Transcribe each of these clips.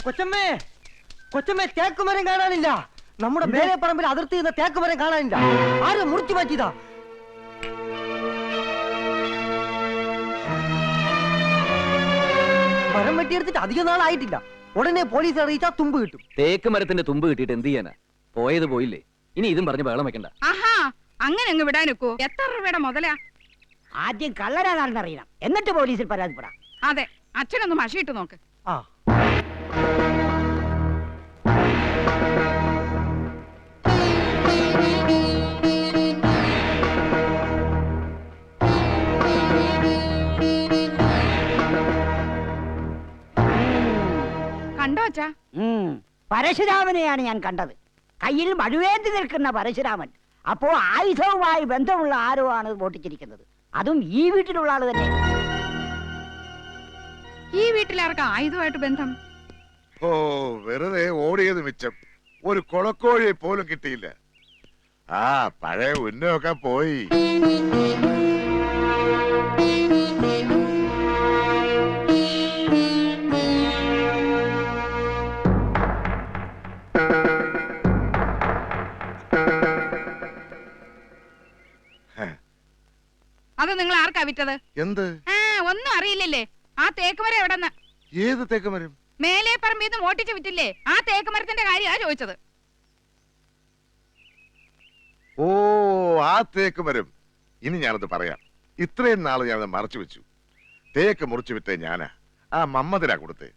കൊച്ചമ്മേ, കൊച്ചമ്മേ, തേക്കുമരം കാണാനില്ല. നമ്മുടെ മേലെ പറമ്പിൽ അതിർത്തി ചെയ്യുന്ന തേക്കുമരം കാണാനില്ല. ആരും മുറിച്ചു മാറ്റിയതാ. മരം വെട്ടിയെടുത്തിട്ട് അധികം നാളായിട്ടില്ല. ഉടനെ പോലീസ് അറിയിച്ചാൽ തുമ്പ് കിട്ടും. തേക്ക് മരത്തിന്റെ തുമ്പ് കിട്ടിയിട്ട് എന്ത് ചെയ്യാനാ? പോയത് പോയില്ലേ, ഇനി ഇതും പറഞ്ഞ് ബഹളം വെക്കണ്ട. ആഹാ, അങ്ങനെ അങ്ങ് വിടാനൊക്കോ? എത്ര രൂപയുടെ മുതലാ? ആദ്യം കള്ളരാണെന്ന് അറിയണം, എന്നിട്ട് പോലീസിൽ പരാതിപ്പെടാം. അതെ, അച്ഛനൊന്ന് മഷിയിട്ട് നോക്ക്. ആ, കണ്ടോ അച്ഛാ? പരശുരാമനെയാണ് ഞാൻ കണ്ടത്. കയ്യിൽ മഴുവേന്തി നിൽക്കുന്ന പരശുരാമൻ. അപ്പോ ആയുധവുമായി ബന്ധമുള്ള ആരോ ആണ് പൊട്ടിച്ചിരിക്കുന്നത്. അതും ഈ വീട്ടിലുള്ള ആള് തന്നെ. ഈ വീട്ടിലാർക്ക് ആയുധമായിട്ട് ബന്ധം? ഓ, വെറുതെ ഓടിയത് മിച്ചം. ഒരു കൊളക്കോഴിയെ പോലും കിട്ടിയില്ല. ആ പഴയ ഉന്നമൊക്കെ പോയി. അത് നിങ്ങൾ ആർക്കാ വിറ്റത്? എന്ത്? ഒന്നും അറിയില്ലല്ലേ? ആ തേക്കുമരം എവിടെന്ന്? ഏത് തേക്കുമരം? മേലെ പറമ്പിന്ന് മോട്ടിച്ച് വിറ്റില്ലേ? ആ തേക്കുമരത്തിന്റെ കാര്യമാ ചോദിച്ചത്. ഓ, ആ തേക്കുമരം. ഇനി ഞാനത് പറയാം. ഇത്രയും നാള് ഞാനത് മറച്ചു വെച്ചു. തേക്ക് മുറിച്ചു വിറ്റേ ഞാനാ. ആ മമ്മദിനാ കൊടുത്തേ.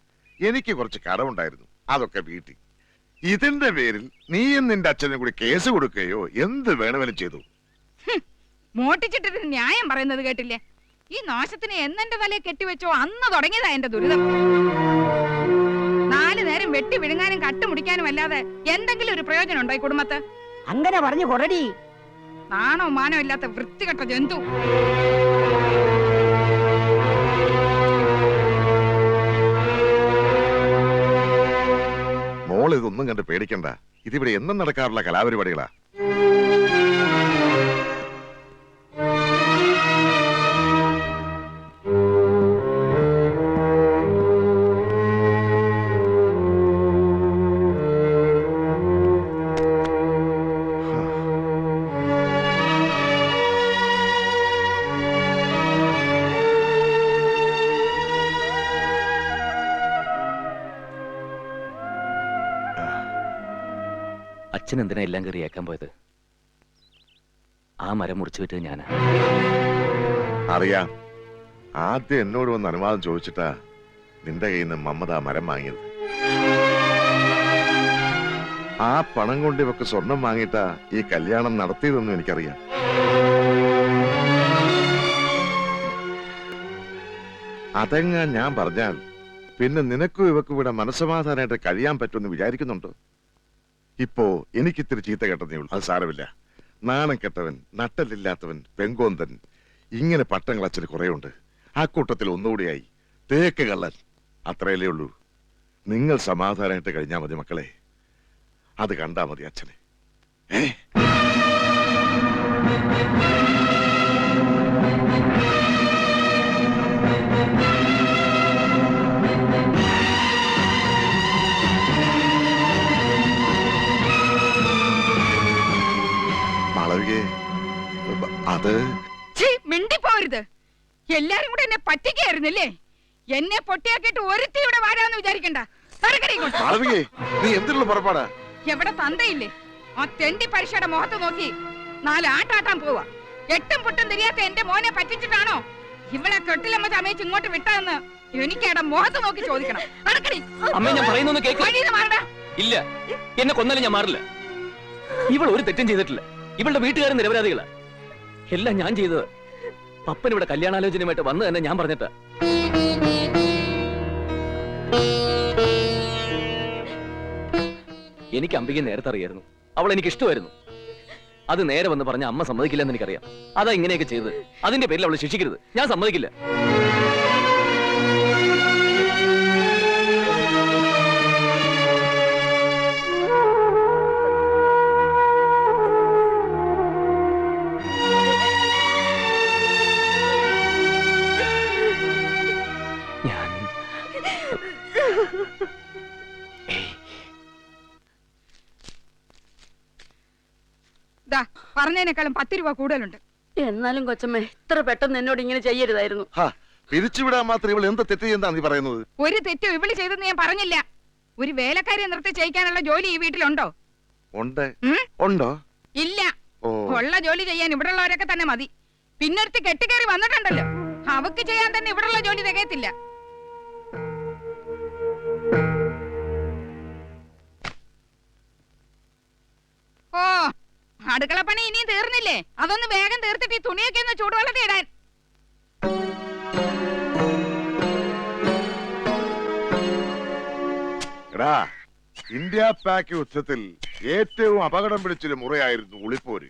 എനിക്ക് കുറച്ച് കടമുണ്ടായിരുന്നു, അതൊക്കെ വീട്ടി. ഇതിന്റെ പേരിൽ നീയും നിന്റെ അച്ഛനും കൂടി കേസ് കൊടുക്കുകയോ എന്ത് വേണമെങ്കിലും ചെയ്തു. മോട്ടിച്ചിട്ടൊരു ന്യായം പറയുന്നത് കേട്ടില്ലേ? ഈ നാശത്തിന് എന്നെന്റെ തലയെ കെട്ടിവെച്ചോ അന്ന് തുടങ്ങിയതാ എന്റെ ദുരിതം. 4 നേരം വെട്ടി വിഴുങ്ങാനും കട്ടുമുടിക്കാനും അല്ലാതെ എന്തെങ്കിലും ഒരു പ്രയോജനം ഉണ്ടോ ഈ കുടുംബത്ത്? അങ്ങനെ പറഞ്ഞു കൊടടി. നാണോ മാനോ ഇല്ലാത്ത വൃത്തികെട്ട ജന്തു. മോൾ ഇതൊന്നും കണ്ട് പേടിക്കണ്ട. ഇതിവിടെ എന്നും നടക്കാറുള്ള കലാപരിപാടികളാ. അച്ഛൻ എന്തിനാ എല്ലാം കയറി ഏക്കാൻ പോയത്? ആ മരം മുറിച്ചു വിറ്റത് ഞാനാ. അറിയാം. ആദ്യം എന്നോട് വന്ന് അനുവാദം ചോദിച്ചിട്ടാ നിന്റെ കയ്യിൽ നിന്ന് മമ്മദ മരം വാങ്ങിയത്. ആ പണം കൊണ്ട് ഇവക്ക് സ്വർണം വാങ്ങിയിട്ടാ ഈ കല്യാണം നടത്തിയതെന്നും എനിക്കറിയാം. അതെങ്ങാൻ ഞാൻ പറഞ്ഞാൽ പിന്നെ നിനക്കും ഇവക്കും ഇവിടെ മനസ്സമാധാനമായിട്ട് കഴിയാൻ പറ്റുമെന്ന് വിചാരിക്കുന്നുണ്ടോ? ഇപ്പോ എനിക്കിത്തിരി ചീത്ത കേട്ടതേ ഉള്ളൂ. അത് സാരമില്ല. നാണം കെട്ടവൻ, നട്ടലില്ലാത്തവൻ, പെങ്കോന്തൻ, ഇങ്ങനെ പട്ടങ്ങൾ അച്ഛന് കുറേയുണ്ട്. ആ കൂട്ടത്തിൽ ഒന്നുകൂടിയായി തേക്ക് കള്ളൻ. അത്രയല്ലേ ഉള്ളൂ. നിങ്ങൾ സമാധാനമായിട്ട് കഴിഞ്ഞാൽ മതി മക്കളെ. അത് കണ്ടാ മതി അച്ഛനെ. അത് മിണ്ടിപ്പോരുത്. എല്ലാരും കൂടെ എന്നെ പറ്റിക്കായിരുന്നില്ലേ? എന്നെ പൊട്ടിയാക്കിയിട്ട് ഒരുത്തി ഇവിടെ വാരാന്ന് വിചാരിക്കണ്ട. നീ എന്തിനുള്ള പുറപ്പാടാ? എവിടെ തന്തയില്ലേ? ആ തെണ്ടി പരീക്ഷയുടെ മുഖത്ത് നോക്കി 4 ആട്ടാട്ടാൻ പോവാ. 8ഉം പൊട്ടും തിരിയാത്ത എന്റെ മോനെ പറ്റിച്ചിട്ടാണോ ഇവളെ കെട്ടിലമ്മ ചമയിച്ച് ഇങ്ങോട്ട് വിട്ടതെന്ന് എനിക്കവിടെ മുഖത്ത് നോക്കി ചോദിക്കണം. ഇല്ല, എന്നെ കൊന്നാലും ഞാൻ മാറില്ല. ഇവൾ ഒരു തെറ്റും ചെയ്തിട്ടില്ല. ഇവളുടെ വീട്ടുകാരും നിരപരാധികളാ. എല്ലാം ഞാൻ ചെയ്തത്. പപ്പൻ ഇവിടെ കല്യാണാലോചനയുമായിട്ട് വന്ന് തന്നെ ഞാൻ പറഞ്ഞിട്ടാ. എനിക്ക് അംബിക നേരത്തെ അറിയായിരുന്നു. അവൾ എനിക്ക് ഇഷ്ടമായിരുന്നു. അത് നേരെ വന്ന് പറഞ്ഞ അമ്മ സമ്മതിക്കില്ലെന്ന് എനിക്കറിയാം. അതാ ഇങ്ങനെയൊക്കെ ചെയ്തത്. അതിന്റെ പേരിൽ അവളെ ശിക്ഷിക്കരുത്. ഞാൻ സമ്മതിക്കില്ല. ദാ പറഞ്ഞതിനേക്കാളും 10 രൂപ കൂടുതലുണ്ട്. എന്നാലും കൊച്ചമ്മേ ഇത്ര പെട്ടെന്ന് എന്നോട് ഇങ്ങനെ ചെയ്യരുതായിരുന്നു. പിരിച്ചുവിടാൻ മാത്രം ഇവൾ എന്ത് തെറ്റ് ചെയ്യുന്നതാ നീ പറയുന്നത്? ഒരു തെറ്റും ഇവള് ചെയ്തെന്ന് ഞാൻ പറഞ്ഞില്ല. ഒരു വേലക്കാരിയെ നിർത്തി ചെയ്യിക്കാനുള്ള ജോലി ഈ വീട്ടിലുണ്ടോ? ഉണ്ട്. ഉം? ഉണ്ടോ? ഇല്ല. ഓ. ഉള്ള ജോലി ചെയ്യാൻ ഇവിടെ ഉള്ളവരൊക്കെ തന്നെ മതി. പിന്നൊരുത്തി കെട്ടിക്കേറി വന്നിട്ടുണ്ടല്ലോ, അവക്ക് ചെയ്യാൻ തന്നെ ഇവിടെയുള്ള ജോലി തികയത്തില്ല. ഓ, അടുക്കളപ്പണി ഇനിയും തീർന്നില്ലേ? അതൊന്ന് വേഗം തീർത്തിട്ട് ഈ തുണിയൊക്കെ ഒന്ന് ചൂടുവെള്ളത്തിൽ ഇടാൻ. എടാ, ഇന്ത്യ പാക് യുദ്ധത്തിൽ ഏറ്റവും അപകടം പിടിച്ചൊരു മുറയായിരുന്നു ഒളിപ്പോര്.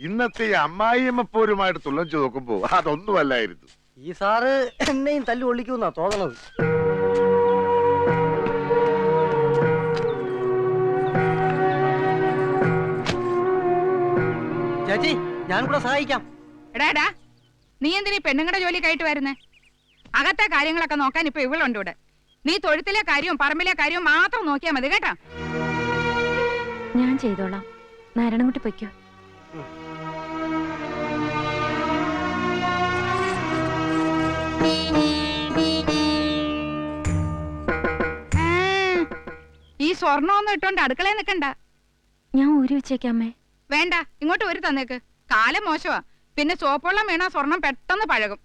ഇന്നത്തെ ഈ അമ്മായിയമ്മ പോരുമായിട്ട് തുലച്ചു നോക്കുമ്പോ അതൊന്നുമല്ലായിരുന്നു. ഈ സാറ് എന്നെയും തല്ലു ഒളിക്കുന്നാ തോന്നണത്. ചേച്ചി, ഞാൻ കൂടെ സഹായിക്കാം. എടാ, നീ എന്തിനീ പെണ്ണുങ്ങളുടെ ജോലി കയറ്റി വരുന്നേ? അകത്തെ കാര്യങ്ങളൊക്കെ നോക്കാൻ ഇപ്പൊ ഇവളുണ്ട് ഇവിടെ. നീ തൊഴുത്തിലെ കാര്യവും പറമ്പിലെ കാര്യവും മാത്രം നോക്കിയാ മതി കേട്ടാ. ഞാൻ ചെയ്തോളാം. നാരായണൻകുട്ടി പൊയ്ക്കോ. ഈ സ്വർണ്ണമൊന്നും ഇട്ടോണ്ട് അടുക്കളയിൽ നിൽക്കണ്ട. ഞാൻ ഊരി വെച്ചേക്കാമേ. വേണ്ട, ഇങ്ങോട്ട് ഒരു തന്നേക്ക്. കാലം മോശമാ. പിന്നെ സോപ്പുവെള്ളം വീണാ സ്വർണം പെട്ടെന്ന് പഴകും.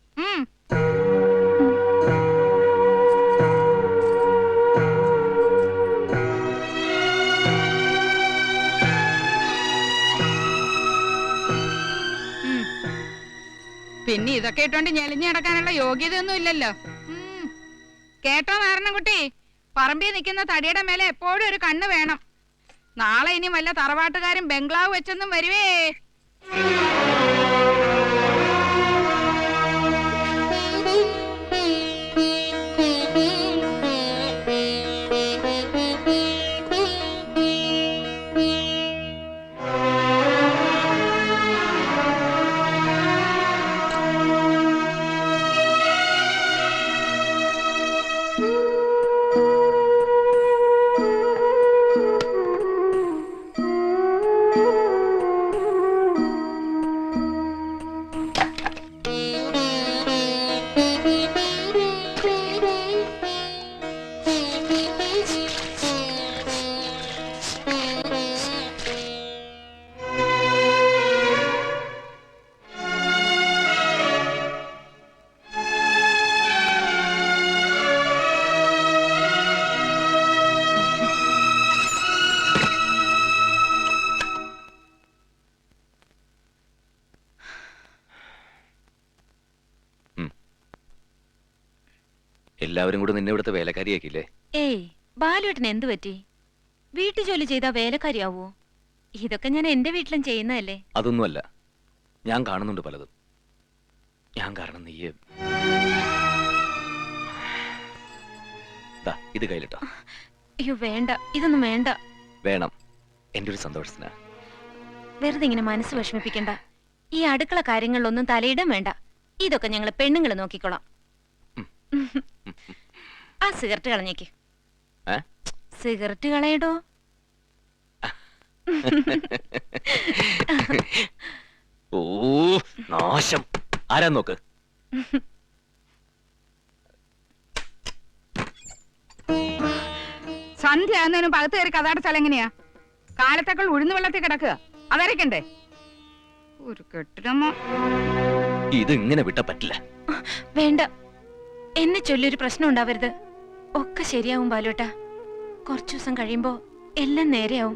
പിന്നെ ഇതൊക്കെ ഇട്ടോണ്ട് ഞെളിഞ്ഞു നടക്കാനുള്ള യോഗ്യതയൊന്നും ഇല്ലല്ലോ. കേട്ടോ നാരായണൻകുട്ടി, പറമ്പിൽ നിൽക്കുന്ന തടിയുടെ മേലെ എപ്പോഴും ഒരു കണ്ണ് വേണം. നാളെ ഇനി വല്ല തറവാട്ടുകാരും ബംഗ്ലാവ് വെച്ചൊന്നും വരുവേ. എല്ലാവരും കൂടെ നിന്നെ ഇവിടുത്തെ വേലക്കാരിയാക്കില്ലേ? ഏയ്, ബാലുവേട്ടന് എന്തു പറ്റി? വീട്ടു ജോലി ചെയ്താ വേലക്കാരിയാവോ? ഇതൊക്കെ ഞാൻ എന്റെ വീട്ടിലും ചെയ്യുന്നതല്ലേ. അതൊന്നുമല്ല, ഞാൻ കാണുന്നുണ്ട് പലതും. ഞാൻ കാരണം നീയെ ഇത് കയ്യിലിട്ടോ. അയ്യോ വേണ്ട, ഇതൊന്നും വേണ്ട. വേണം, എന്റെ ഒരു സന്തോഷത്തിനാ. വെറുതെ ഇങ്ങനെ മനസ്സ് വിഷമിപ്പിക്കണ്ട. ഈ അടുക്കള കാര്യങ്ങളിലൊന്നും തലയിടാൻ വേണ്ട. ഇതൊക്കെ ഞങ്ങൾ പെണ്ണുങ്ങൾ നോക്കിക്കോളാം. ആ സിഗരറ്റ് കളഞ്ഞേക്ക്. സിഗരറ്റ് കളയടോ. ഓ നാശം, ആരാ നോക്ക്. സന്ധ്യ ആകുന്നതിനും പകത്ത് കയറി കഥടച്ചാൽ എങ്ങനെയാ? കാലത്തേക്കൾ ഉഴുന്ന് വെള്ളത്തിൽ കിടക്കുക, അതരക്കണ്ടേ? ഒരു കെട്ടിടമ്മ. ഇത് ഇങ്ങനെ വിട്ട പറ്റില്ല. വേണ്ട, എന്നെ ചൊല്ലൊരു പ്രശ്നം ഉണ്ടാവരുത്. ഒക്കെ ശരിയാവും ബാലോട്ടാ. കുറച്ചു ദിവസം കഴിയുമ്പോ എല്ലാം നേരെയാവും.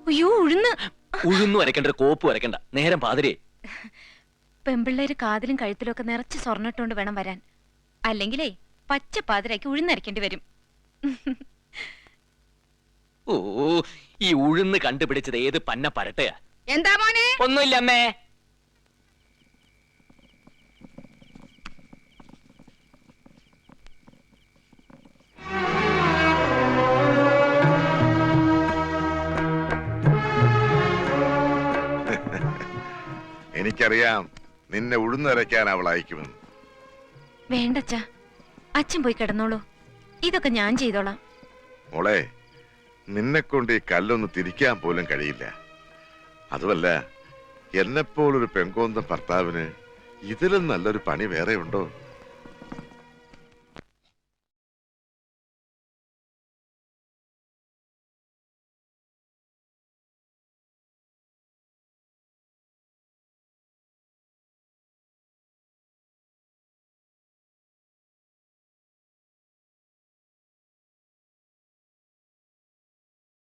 അയ്യോ ഉഴുന്നു വരയ്ക്കണ്ട, ഒരു കോപ്പ് വരയ്ക്കണ്ട. നേരം പാതിരേ. പെമ്പിള്ളേര് കാതിലും കഴുത്തിലും ഒക്കെ നിറച്ച് സ്വർണ്ണിട്ടോണ്ട് വേണം വരാൻ. അല്ലെങ്കിലേ പച്ച പാതിരയ്ക്ക് ഉഴുന്നരക്കേണ്ടി വരും. ഓ, ഈ ഉഴുന്ന് കണ്ടുപിടിച്ചത് ഏത് പന്ന പരട്ടയാ? എന്താ മോനെ? ഒന്നുമില്ല അമ്മേ. എനിക്കറിയാം നിന്നെ ഉഴുന്നരയ്ക്കാൻ അവൾ അയക്കുമെന്ന്. വേണ്ടച്ചാ, അച്ഛൻ പോയി കിടന്നോളൂ. ഇതൊക്കെ ഞാൻ ചെയ്തോളാം. മോളെ, നിന്നെ കൊണ്ട് ഈ കല്ലൊന്ന് തിരിക്കാൻ പോലും കഴിയില്ല. അതുമല്ല, എന്നെപ്പോലൊരു പെങ്കോന്ത ഭർത്താവിന് ഇതിലും നല്ലൊരു പണി വേറെ ഉണ്ടോ?